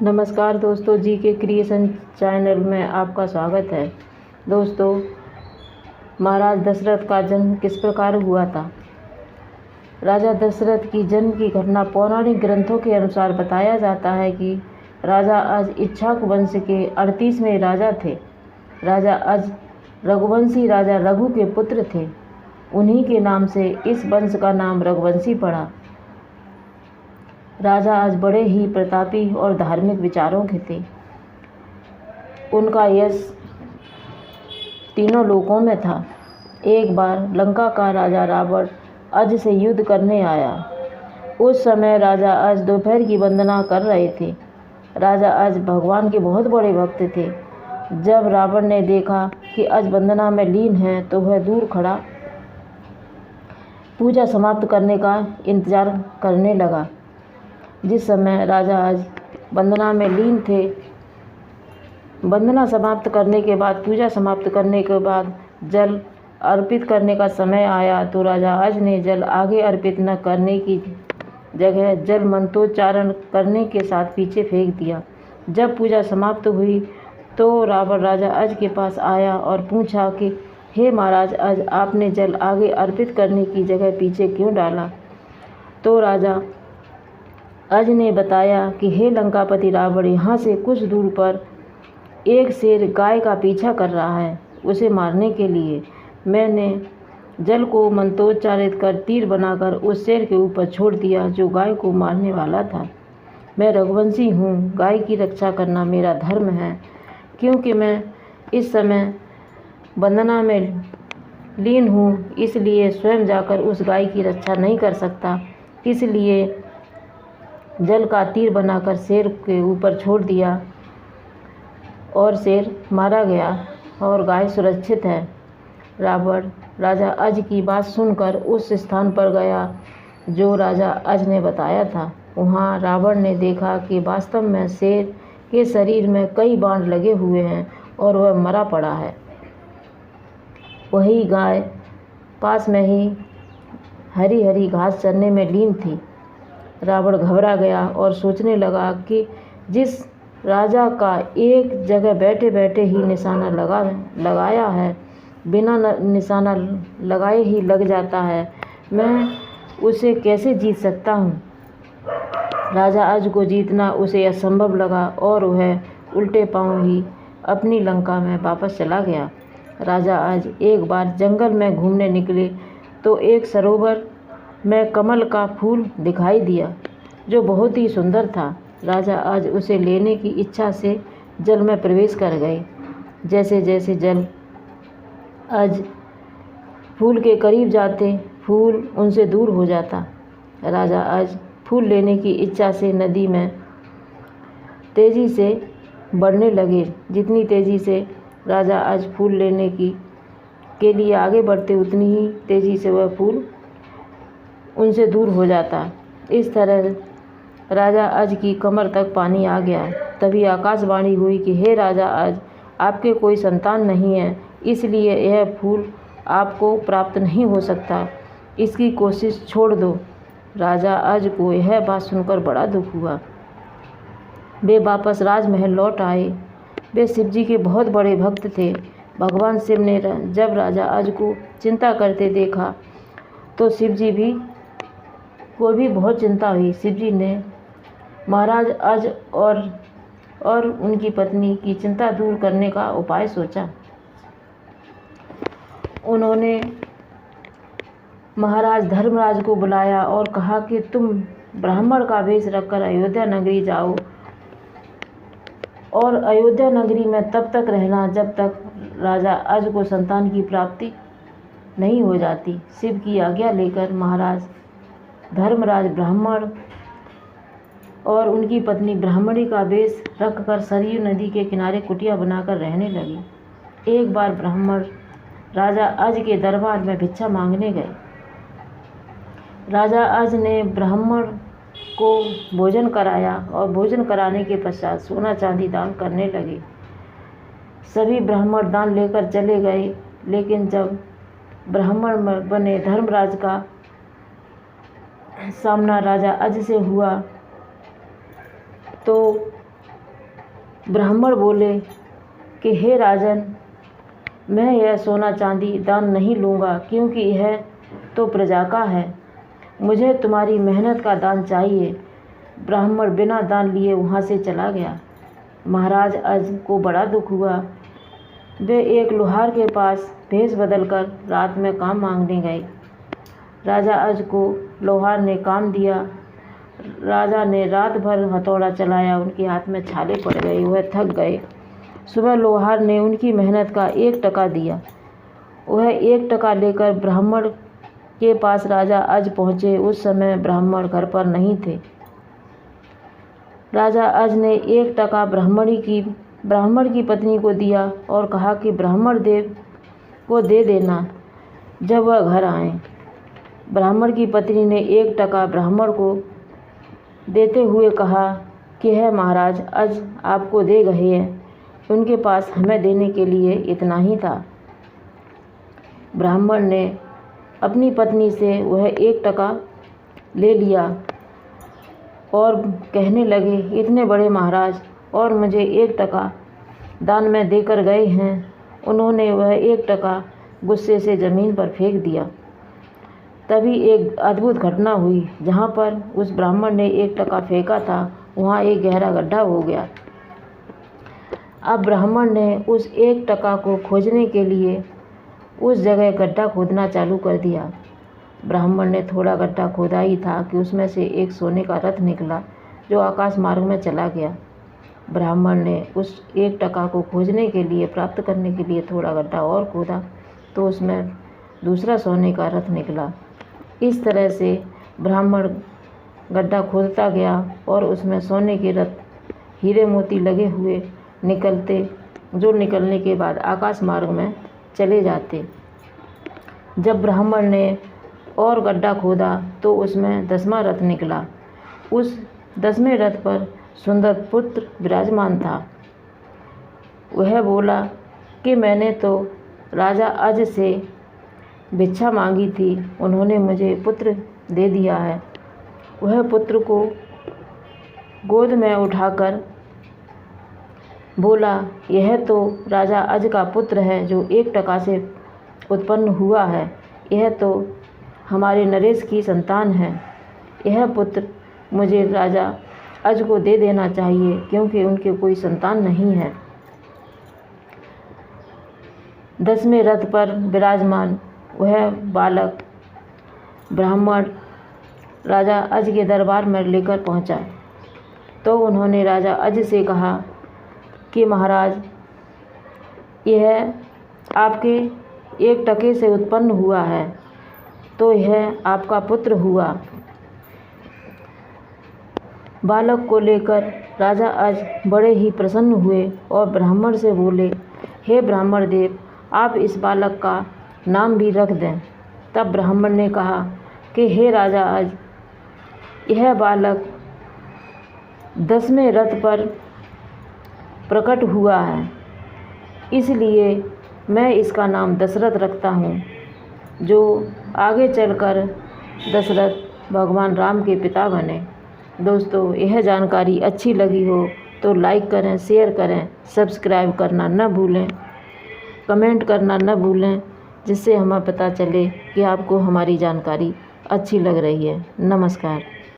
नमस्कार दोस्तों, जी के क्रिएशन चैनल में आपका स्वागत है। दोस्तों, महाराज दशरथ का जन्म किस प्रकार हुआ था। राजा दशरथ की जन्म की घटना पौराणिक ग्रंथों के अनुसार बताया जाता है कि राजा अज इक्ष्वाकु वंश के 38वें राजा थे। राजा अज रघुवंशी राजा रघु के पुत्र थे। उन्हीं के नाम से इस वंश का नाम रघुवंशी पड़ा। राजा आज बड़े ही प्रतापी और धार्मिक विचारों के थे। उनका यश तीनों लोकों में था। एक बार लंका का राजा रावण अज से युद्ध करने आया। उस समय राजा अज दोपहर की वंदना कर रहे थे। राजा अज भगवान के बहुत बड़े भक्त थे। जब रावण ने देखा कि अज वंदना में लीन है तो वह दूर खड़ा पूजा समाप्त करने का इंतजार करने लगा। जिस समय राजा अज वंदना में लीन थे, वंदना समाप्त करने के बाद, पूजा समाप्त करने के बाद जल अर्पित करने का समय आया तो राजा अज ने जल आगे अर्पित न करने की जगह जल मंत्रोच्चारण करने के साथ पीछे फेंक दिया। जब पूजा समाप्त हुई तो रावण राजा अज के पास आया और पूछा कि हे महाराज अज, आपने जल आगे अर्पित करने की जगह पीछे क्यों डाला। तो राजा अज ने बताया कि हे लंकापति रावण, यहाँ से कुछ दूर पर एक शेर गाय का पीछा कर रहा है। उसे मारने के लिए मैंने जल को मंत्रोच्चारित कर तीर बनाकर उस शेर के ऊपर छोड़ दिया जो गाय को मारने वाला था। मैं रघुवंशी हूँ, गाय की रक्षा करना मेरा धर्म है। क्योंकि मैं इस समय वंदना में लीन हूँ, इसलिए स्वयं जाकर उस गाय की रक्षा नहीं कर सकता। इसलिए जल का तीर बनाकर शेर के ऊपर छोड़ दिया और शेर मारा गया और गाय सुरक्षित है। रावण राजा अज की बात सुनकर उस स्थान पर गया जो राजा अज ने बताया था। वहाँ रावण ने देखा कि वास्तव में शेर के शरीर में कई बाण लगे हुए हैं और वह मरा पड़ा है। वही गाय पास में ही हरी हरी घास चरने में लीन थी। रावण घबरा गया और सोचने लगा कि जिस राजा का एक जगह बैठे बैठे ही निशाना लगाया है, बिना निशाना लगाए ही लग जाता है, मैं उसे कैसे जीत सकता हूँ। राजा अज को जीतना उसे असंभव लगा और वह उल्टे पांव ही अपनी लंका में वापस चला गया। राजा अज एक बार जंगल में घूमने निकले तो एक सरोवर में कमल का फूल दिखाई दिया जो बहुत ही सुंदर था। राजा अज उसे लेने की इच्छा से जल में प्रवेश कर गए। जैसे जैसे जल अज फूल के करीब जाते, फूल उनसे दूर हो जाता। राजा अज फूल लेने की इच्छा से नदी में तेज़ी से बढ़ने लगे। जितनी तेज़ी से राजा अज फूल लेने के लिए आगे बढ़ते, उतनी ही तेज़ी से वह फूल उनसे दूर हो जाता। इस तरह राजा अज की कमर तक पानी आ गया। तभी आकाशवाणी हुई कि हे राजा अज, आपके कोई संतान नहीं है, इसलिए यह फूल आपको प्राप्त नहीं हो सकता। इसकी कोशिश छोड़ दो। राजा अज को यह बात सुनकर बड़ा दुख हुआ। वे वापस राजमहल लौट आए। वे शिव जी के बहुत बड़े भक्त थे। भगवान शिव ने जब राजा अज को चिंता करते देखा तो शिव जी को भी बहुत चिंता हुई। शिव जी ने महाराज अज और उनकी पत्नी की चिंता दूर करने का उपाय सोचा। उन्होंने महाराज धर्मराज को बुलाया और कहा कि तुम ब्राह्मण का वेश रखकर अयोध्या नगरी जाओ और अयोध्या नगरी में तब तक रहना जब तक राजा अज को संतान की प्राप्ति नहीं हो जाती। शिव की आज्ञा लेकर महाराज धर्मराज ब्राह्मण और उनकी पत्नी ब्राह्मणी का वेश रखकर सरयू नदी के किनारे कुटिया बनाकर रहने लगी। एक बार ब्राह्मण राजा अज के दरबार में भिक्षा मांगने गए। राजा अज ने ब्राह्मण को भोजन कराया और भोजन कराने के पश्चात सोना चांदी दान करने लगे। सभी ब्राह्मण दान लेकर चले गए, लेकिन जब ब्राह्मण बने धर्मराज का सामना राजा अज से हुआ तो ब्राह्मण बोले कि हे राजन, मैं यह सोना चांदी दान नहीं लूँगा, क्योंकि यह तो प्रजा का है। मुझे तुम्हारी मेहनत का दान चाहिए। ब्राह्मण बिना दान लिए वहाँ से चला गया। महाराज अज को बड़ा दुख हुआ। वे एक लोहार के पास भेष बदलकर रात में काम मांगने गए। राजा अज को लोहार ने काम दिया। राजा ने रात भर हथौड़ा चलाया, उनके हाथ में छाले पड़ गए, वह थक गए। सुबह लोहार ने उनकी मेहनत का 1 टका दिया। वह 1 टका लेकर ब्राह्मण के पास राजा अज पहुँचे। उस समय ब्राह्मण घर पर नहीं थे। राजा अज ने 1 टका ब्राह्मण की पत्नी को दिया और कहा कि ब्राह्मण देव को दे देना जब वह घर आए। ब्राह्मण की पत्नी ने 1 टका ब्राह्मण को देते हुए कहा कि है महाराज, अज आपको दे गए हैं। उनके पास हमें देने के लिए इतना ही था। ब्राह्मण ने अपनी पत्नी से वह 1 टका ले लिया और कहने लगे, इतने बड़े महाराज और मुझे 1 टका दान में देकर गए हैं। उन्होंने वह 1 टका गुस्से से ज़मीन पर फेंक दिया। तभी एक अद्भुत घटना हुई। जहाँ पर उस ब्राह्मण ने 1 टका फेंका था, वहाँ एक गहरा गड्ढा हो गया। अब ब्राह्मण ने उस 1 टका को खोजने के लिए उस जगह गड्ढा खोदना चालू कर दिया। ब्राह्मण ने थोड़ा गड्ढा खोदा ही था कि उसमें से एक सोने का रथ निकला, जो आकाश मार्ग में चला गया। ब्राह्मण ने उस 1 टका को खोजने के लिए, प्राप्त करने के लिए थोड़ा गड्ढा और खोदा, तो उसमें दूसरा सोने का रथ निकला। इस तरह से ब्राह्मण गड्ढा खोदता गया और उसमें सोने के रथ, हीरे मोती लगे हुए निकलते, जो निकलने के बाद आकाश मार्ग में चले जाते। जब ब्राह्मण ने और गड्ढा खोदा तो उसमें 10वां रथ निकला। उस 10वें रथ पर सुंदर पुत्र विराजमान था। वह बोला कि मैंने तो राजा अज से भिक्षा मांगी थी, उन्होंने मुझे पुत्र दे दिया है। वह पुत्र को गोद में उठाकर बोला, यह तो राजा अज का पुत्र है जो 1 टका से उत्पन्न हुआ है। यह तो हमारे नरेश की संतान है। यह पुत्र मुझे राजा अज को दे देना चाहिए, क्योंकि उनके कोई संतान नहीं है। 10वें रथ पर विराजमान वह बालक ब्राह्मण राजा अज के दरबार में लेकर पहुंचा। तो उन्होंने राजा अज से कहा कि महाराज, यह आपके 1 टके से उत्पन्न हुआ है, तो यह आपका पुत्र हुआ। बालक को लेकर राजा अज बड़े ही प्रसन्न हुए और ब्राह्मण से बोले, हे ब्राह्मण देव, आप इस बालक का नाम भी रख दें। तब ब्राह्मण ने कहा कि हे राजा अज, यह बालक 10वें रथ पर प्रकट हुआ है, इसलिए मैं इसका नाम दशरथ रखता हूँ, जो आगे चलकर दशरथ भगवान राम के पिता बने। दोस्तों, यह जानकारी अच्छी लगी हो तो लाइक करें, शेयर करें, सब्सक्राइब करना न भूलें, कमेंट करना न भूलें, जिससे हमें पता चले कि आपको हमारी जानकारी अच्छी लग रही है। नमस्कार।